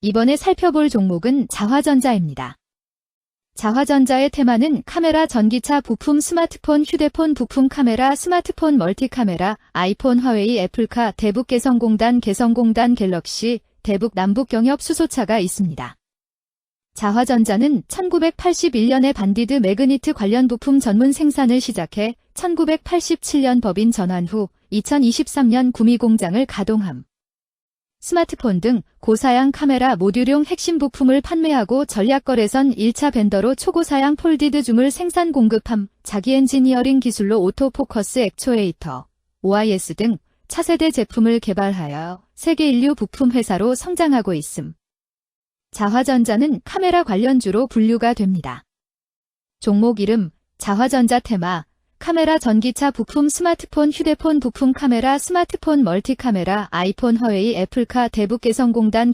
이번에 살펴볼 종목은 자화전자입니다. 자화전자의 테마는 카메라, 전기차, 부품, 스마트폰, 휴대폰, 부품 카메라, 스마트폰, 멀티카메라, 아이폰, 화웨이, 애플카, 대북 개성공단, 갤럭시, 대북 남북 경협 수소차가 있습니다. 자화전자는 1981년에 반디드 매그니트 관련 부품 전문 생산을 시작해 1987년 법인 전환 후 2023년 구미 공장을 가동함. 스마트폰 등 고사양 카메라 모듈용 핵심 부품을 판매하고 전략거래선 1차 벤더로 초고사양 폴디드 줌을 생산 공급함. 자기 엔지니어링 기술로 오토포커스 액추에이터, OIS 등 차세대 제품을 개발하여 세계 인류 부품 회사로 성장하고 있음. 자화전자는 카메라 관련주로 분류가 됩니다. 종목 이름, 자화전자 테마, 카메라, 전기차, 부품, 스마트폰, 휴대폰, 부품 카메라, 스마트폰, 멀티카메라, 아이폰, 화웨이, 애플카, 대북 개성공단,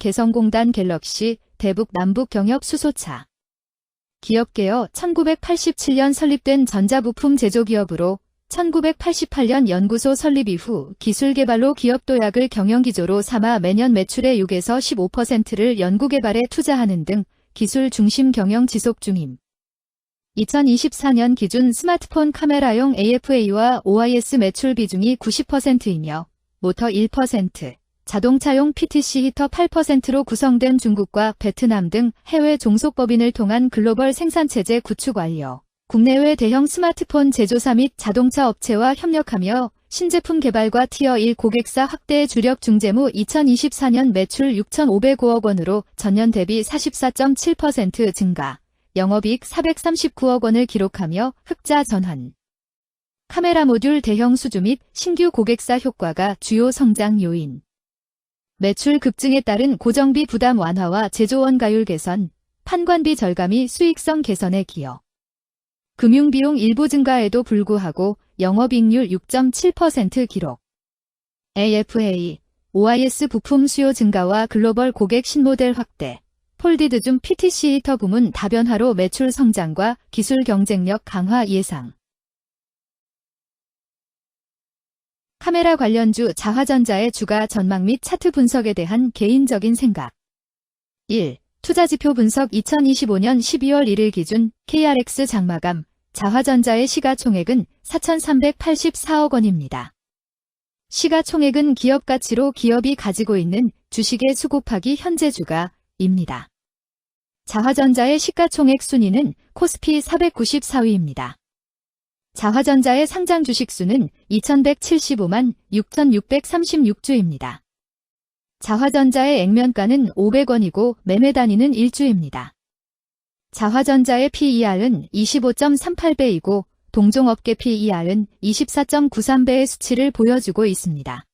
갤럭시, 대북 남북 경협 수소차. 기업개요 1987년 설립된 전자부품 제조기업으로 1988년 연구소 설립 이후 기술개발로 기업 도약을 경영기조로 삼아 매년 매출의 6에서 15%를 연구개발에 투자하는 등 기술 중심 경영 지속 중임. 2024년 기준 스마트폰 카메라용 AFA와 OIS 매출 비중이 90%이며 모터 1%, 자동차용 PTC 히터 8%로 구성된 중국과 베트남 등 해외 종속법인을 통한 글로벌 생산체제 구축 완료. 국내외 대형 스마트폰 제조사 및 자동차 업체와 협력하며 신제품 개발과 티어 1 고객사 확대에 주력 중재무 2024년 매출 6,505억 원으로 전년 대비 44.7% 증가. 영업이익 439억 원을 기록하며 흑자 전환. 카메라 모듈 대형 수주 및 신규 고객사 효과가 주요 성장 요인. 매출 급증에 따른 고정비 부담 완화와 제조원 가율 개선, 판관비 절감이 수익성 개선에 기여. 금융비용 일부 증가에도 불구하고 영업이익률 6.7% 기록. AFA, OIS 부품 수요 증가와 글로벌 고객 신모델 확대. 폴디드 줌 PTC 히터 부문 다변화로 매출 성장과 기술 경쟁력 강화 예상. 카메라 관련주 자화전자의 주가 전망 및 차트 분석에 대한 개인적인 생각. 1. 투자지표 분석 2025년 12월 1일 기준 KRX 장마감 자화전자의 시가총액은 4,384억 원입니다. 시가총액은 기업가치로 기업이 가지고 있는 주식의 수 곱하기 현재 주가입니다. 자화전자의 시가총액 순위는 코스피 494위입니다. 자화전자의 상장 주식수는 2175만 6636주입니다. 자화전자의 액면가는 500원이고 매매 단위는 1주입니다. 자화전자의 PER은 25.38배이고 동종업계 PER은 24.93배의 수치를 보여주고 있습니다.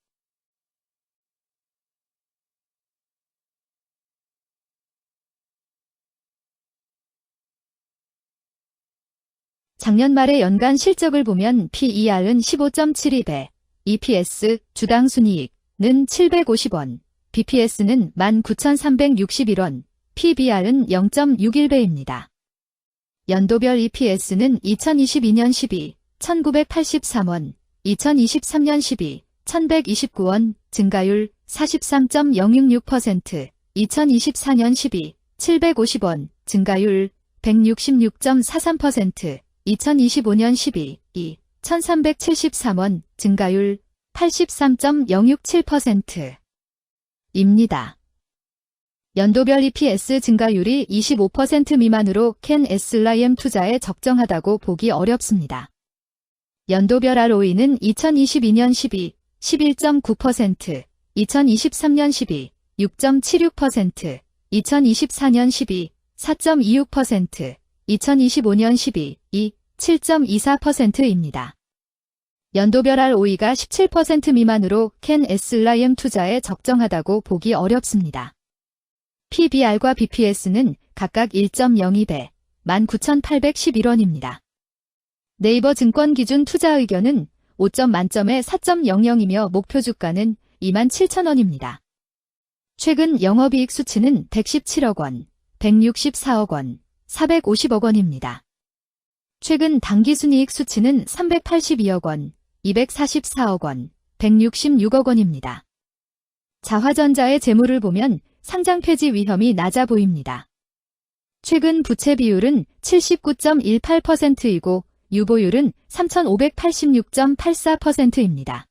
작년 말의 연간 실적을 보면 PER은 15.72배, EPS, 주당 순이익은 750원, BPS는 19,361원, PBR은 0.61배입니다. 연도별 EPS는 2022년 12, 1983원, 2023년 12, 1129원, 증가율 43.066%, 2024년 12, 750원, 증가율 166.43%, 2025년 12, 1373원, 증가율 83.067%입니다. 연도별 EPS 증가율이 25% 미만으로 캔 SLIM 투자에 적정하다고 보기 어렵습니다. 연도별 ROE는 2022년 12, 11.9%, 2023년 12, 6.76%, 2024년 12, 4.26%, 2025년 12, 7.24%입니다. 연도별 ROE가 17% 미만으로 캔 SLIM 투자에 적정하다고 보기 어렵습니다. PBR과 BPS는 각각 1.02배, 19,811원입니다. 네이버 증권 기준 투자 의견은 5점 만점에 4.00이며 목표 주가는 27,000원입니다. 최근 영업이익 수치는 117억 원, 164억 원, 450억 원입니다. 최근 당기순이익 수치는 382억 원, 244억 원, 166억 원입니다. 자화전자의 재물을 보면 상장 폐지 위험이 낮아 보입니다. 최근 부채 비율은 79.18%이고 유보율은 3,586.84%입니다.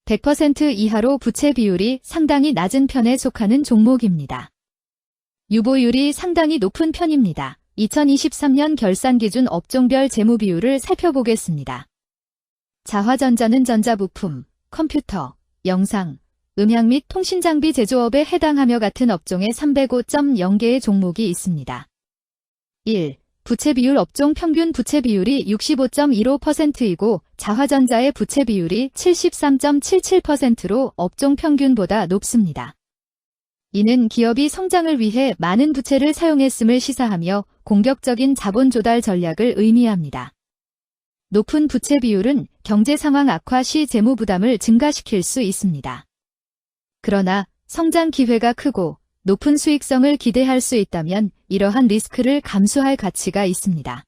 100% 이하로 부채 비율이 상당히 낮은 편에 속하는 종목입니다. 유보율이 상당히 높은 편입니다. 2023년 결산 기준 업종별 재무 비율을 살펴보겠습니다. 자화전자는 전자부품, 컴퓨터, 영상, 음향 및 통신장비 제조업에 해당하며 같은 업종에 305.0개의 종목이 있습니다. 1. 부채 비율 업종 평균 부채 비율이 65.15%이고 자화전자의 부채 비율이 73.77%로 업종 평균보다 높습니다. 이는 기업이 성장을 위해 많은 부채를 사용했음을 시사하며 공격적인 자본 조달 전략을 의미합니다. 높은 부채 비율은 경제 상황 악화 시 재무 부담을 증가시킬 수 있습니다. 그러나 성장 기회가 크고 높은 수익성을 기대할 수 있다면 이러한 리스크를 감수할 가치가 있습니다.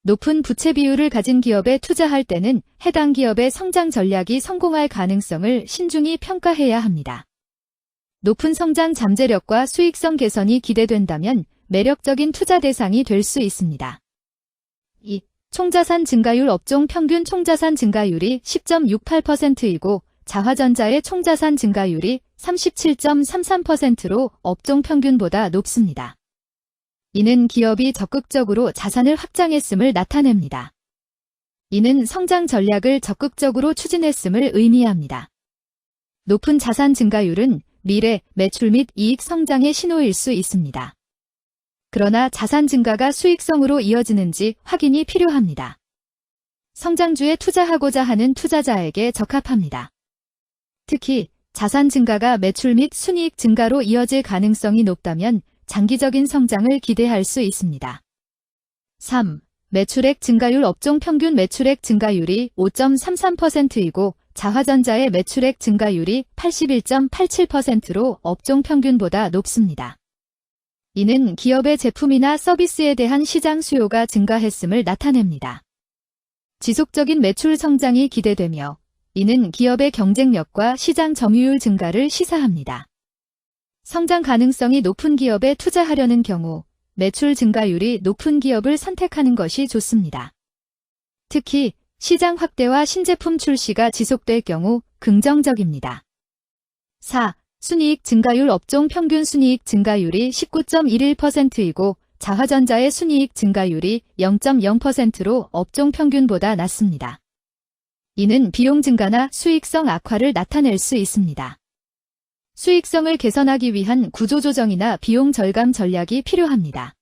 높은 부채 비율을 가진 기업에 투자할 때는 해당 기업의 성장 전략이 성공할 가능성을 신중히 평가해야 합니다. 높은 성장 잠재력과 수익성 개선이 기대된다면 매력적인 투자 대상이 될 수 있습니다. 2. 총자산 증가율 업종 평균 총자산 증가율이 10.68%이고 자화전자의 총자산 증가율이 37.33%로 업종 평균보다 높습니다. 이는 기업이 적극적으로 자산을 확장했음을 나타냅니다. 이는 성장 전략을 적극적으로 추진했음을 의미합니다. 높은 자산 증가율은 미래, 매출 및 이익 성장의 신호일 수 있습니다. 그러나 자산 증가가 수익성으로 이어지는지 확인이 필요합니다. 성장주에 투자하고자 하는 투자자에게 적합합니다. 특히 자산 증가가 매출 및 순이익 증가로 이어질 가능성이 높다면 장기적인 성장을 기대할 수 있습니다. 3. 매출액 증가율 업종 평균 매출액 증가율이 5.33%이고 자화전자의 매출액 증가율이 81.87%로 업종 평균보다 높습니다. 이는 기업의 제품이나 서비스에 대한 시장 수요가 증가했음을 나타냅니다. 지속적인 매출 성장이 기대되며 이는 기업의 경쟁력과 시장 점유율 증가를 시사합니다. 성장 가능성이 높은 기업에 투자하려는 경우 매출 증가율이 높은 기업을 선택하는 것이 좋습니다. 특히 시장 확대와 신제품 출시가 지속될 경우 긍정적입니다. 4. 순이익 증가율 업종 평균 순이익 증가율이 19.11%이고 자화전자의 순이익 증가율이 0.0%로 업종 평균보다 낮습니다. 이는 비용 증가나 수익성 악화를 나타낼 수 있습니다. 수익성을 개선하기 위한 구조조정이나 비용 절감 전략이 필요합니다.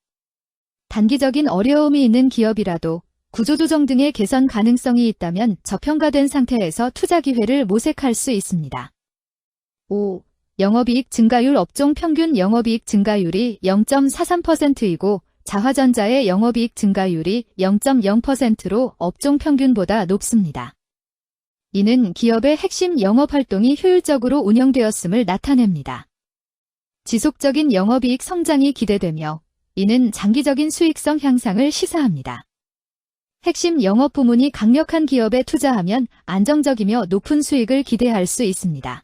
단기적인 어려움이 있는 기업이라도 구조조정 등의 개선 가능성이 있다면 저평가된 상태에서 투자 기회를 모색할 수 있습니다. 5. 영업이익 증가율 업종 평균 영업이익 증가율이 0.43%이고 자화전자의 영업이익 증가율이 0.0%로 업종 평균보다 높습니다. 이는 기업의 핵심 영업활동이 효율적으로 운영되었음을 나타냅니다. 지속적인 영업이익 성장이 기대되며 이는 장기적인 수익성 향상을 시사합니다. 핵심 영업 부문이 강력한 기업에 투자하면 안정적이며 높은 수익을 기대할 수 있습니다.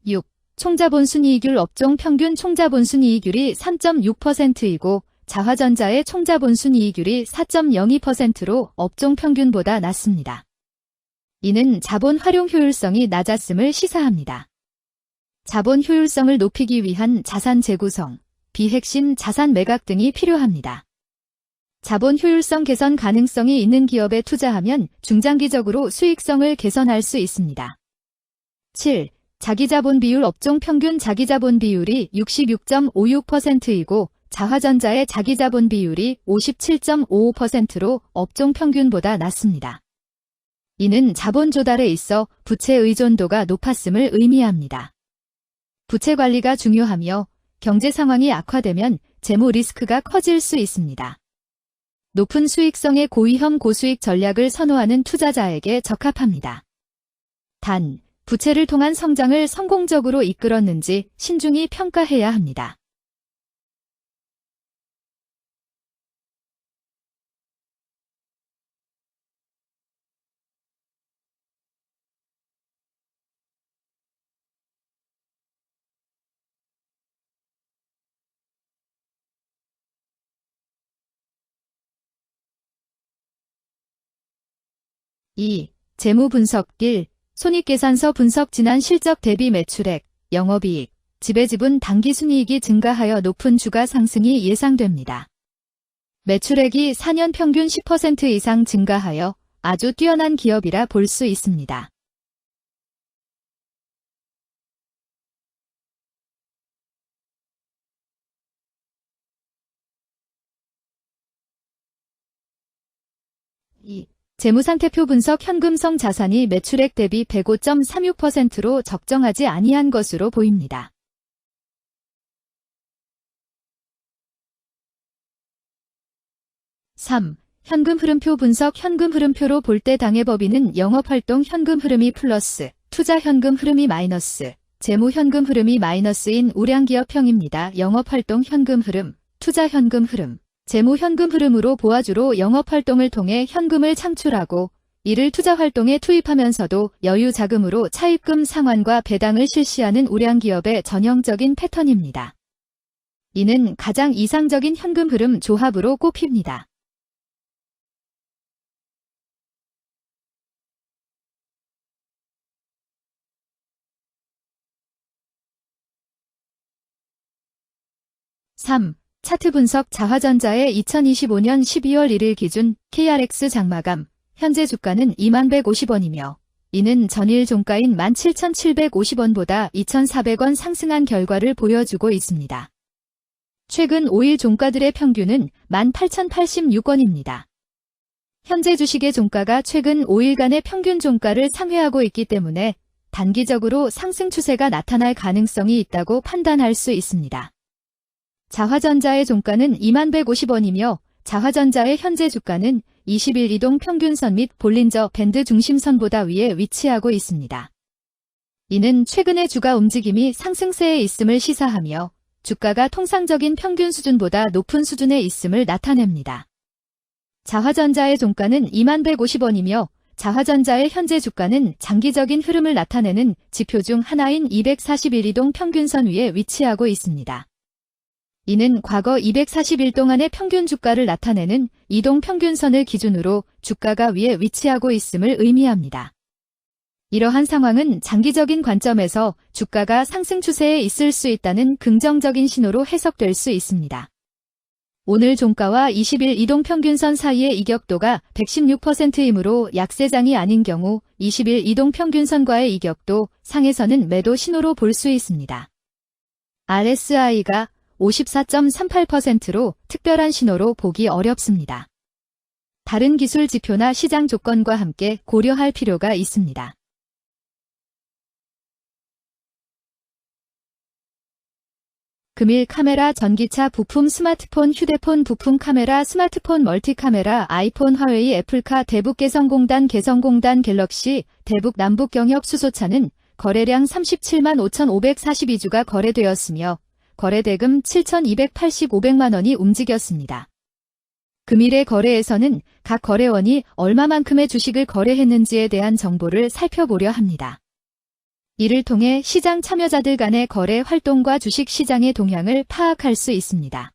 6. 총자본 순이익률 업종 평균 총자본 순이익률이 3.6%이고 자화전자의 총자본 순이익률이 4.02%로 업종 평균보다 낮습니다. 이는 자본 활용 효율성이 낮았음을 시사합니다. 자본 효율성을 높이기 위한 자산 재구성, 비핵심 자산 매각 등이 필요합니다. 자본 효율성 개선 가능성이 있는 기업에 투자하면 중장기적으로 수익성을 개선할 수 있습니다. 7. 자기자본 비율 업종 평균 자기자본 비율이 66.56%이고 자화전자의 자기자본 비율이 57.55%로 업종 평균보다 낮습니다. 이는 자본 조달에 있어 부채 의존도가 높았음을 의미합니다. 부채 관리가 중요하며 경제 상황이 악화되면 재무 리스크가 커질 수 있습니다. 높은 수익성의 고위험 고수익 전략을 선호하는 투자자에게 적합합니다. 단, 부채를 통한 성장을 성공적으로 이끌었는지 신중히 평가해야 합니다. 2. 재무 분석 1. 손익계산서 분석 지난 실적 대비 매출액, 영업이익, 지배지분 당기순이익이 증가하여 높은 주가 상승이 예상됩니다. 매출액이 4년 평균 10% 이상 증가하여 아주 뛰어난 기업이라 볼 수 있습니다. 재무상태표 분석 현금성 자산이 매출액 대비 105.36%로 적정하지 아니한 것으로 보입니다. 3. 현금 흐름표 분석 현금 흐름표로 볼 때 당해법인은 영업활동 현금 흐름이 플러스, 투자 현금 흐름이 마이너스, 재무 현금 흐름이 마이너스인 우량기업형입니다. 영업활동 현금 흐름, 투자 현금 흐름, 재무 현금 흐름으로 보아주로 영업활동을 통해 현금을 창출하고 이를 투자활동에 투입하면서도 여유 자금으로 차입금 상환과 배당을 실시하는 우량기업의 전형적인 패턴입니다. 이는 가장 이상적인 현금 흐름 조합으로 꼽힙니다. (3) 차트 분석 자화전자의 2025년 12월 1일 기준 KRX 장마감, 현재 주가는 2150원이며 이는 전일 종가인 17,750원보다 2,400원 상승한 결과를 보여주고 있습니다. 최근 5일 종가들의 평균은 18,086원입니다. 현재 주식의 종가가 최근 5일간의 평균 종가를 상회하고 있기 때문에 단기적으로 상승 추세가 나타날 가능성이 있다고 판단할 수 있습니다. 자화전자의 종가는 2150원이며 자화전자의 현재 주가는 20일 이동 평균선 및 볼린저 밴드 중심선보다 위에 위치하고 있습니다. 이는 최근의 주가 움직임이 상승세에 있음을 시사하며 주가가 통상적인 평균 수준보다 높은 수준에 있음을 나타냅니다. 자화전자의 종가는 2150원이며 자화전자의 현재 주가는 장기적인 흐름을 나타내는 지표 중 하나인 241 이동 평균선 위에 위치하고 있습니다. 이는 과거 241 동안의 평균 주가를 나타내는 이동 평균선을 기준으로 주가가 위에 위치하고 있음을 의미합니다. 이러한 상황은 장기적인 관점에서 주가가 상승 추세에 있을 수 있다는 긍정적인 신호로 해석될 수 있습니다. 오늘 종가와 20일 이동 평균선 사이의 이격도가 116%이므로 약세장이 아닌 경우 20일 이동 평균선과의 이격도 상에서는 매도 신호로 볼 수 있습니다. RSI가 54.38%로 특별한 신호로 보기 어렵습니다. 다른 기술 지표나 시장 조건과 함께 고려할 필요가 있습니다. 금일 카메라 전기차 부품 스마트폰 휴대폰 부품 카메라 스마트폰 멀티카메라 아이폰 화웨이 애플카 대북 개성공단 갤럭시 대북 남북 경협 수소차는 거래량 37만 5,542주가 거래되었으며 거래대금 7,285백만 원이 움직였습니다. 금일의 거래에서는 각 거래원이 얼마만큼의 주식을 거래했는지에 대한 정보를 살펴보려 합니다. 이를 통해 시장 참여자들 간의 거래 활동과 주식 시장의 동향을 파악할 수 있습니다.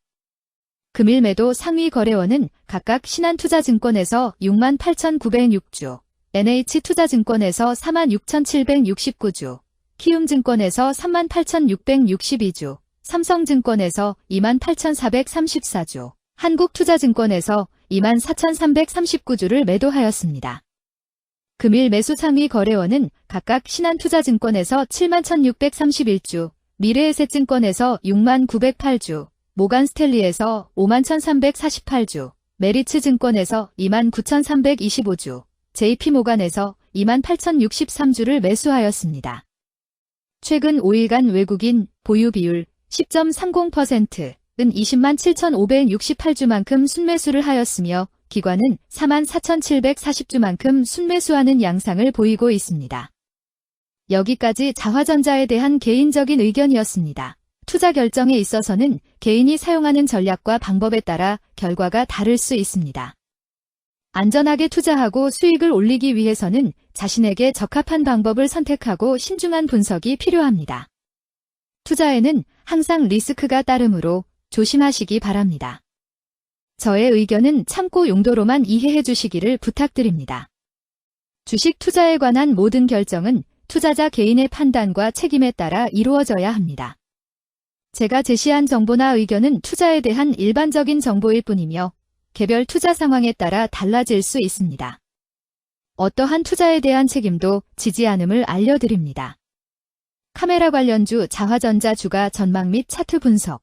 금일 매도 상위 거래원은 각각 신한투자증권에서 68,906주, NH투자증권에서 46,769주, 키움증권에서 38,662주, 삼성증권에서 28,434주, 한국투자증권에서 24,339주를 매도하였습니다. 금일 매수 상위 거래원은 각각 신한투자증권에서 71,631주, 미래에셋증권에서 6908주, 모간스탠리에서 51,348주, 메리츠증권에서 29,325주, JP모간에서 28,063주를 매수하였습니다. 최근 5일간 외국인 보유 비율 10.30%은 20만 7,568주만큼 순매수를 하였으며 기관은 44,740주만큼 순매수하는 양상을 보이고 있습니다. 여기까지 자화전자에 대한 개인적인 의견이었습니다. 투자 결정에 있어서는 개인이 사용하는 전략과 방법에 따라 결과가 다를 수 있습니다. 안전하게 투자하고 수익을 올리기 위해서는 자신에게 적합한 방법을 선택하고 신중한 분석이 필요합니다. 투자에는 항상 리스크가 따르므로 조심하시기 바랍니다. 저의 의견은 참고 용도로만 이해해 주시기를 부탁드립니다. 주식 투자에 관한 모든 결정은 투자자 개인의 판단과 책임에 따라 이루어져야 합니다. 제가 제시한 정보나 의견은 투자에 대한 일반적인 정보일 뿐이며 개별 투자 상황에 따라 달라질 수 있습니다. 어떠한 투자에 대한 책임도 지지 않음을 알려드립니다. 카메라 관련주 자화전자 주가 전망 및 차트 분석.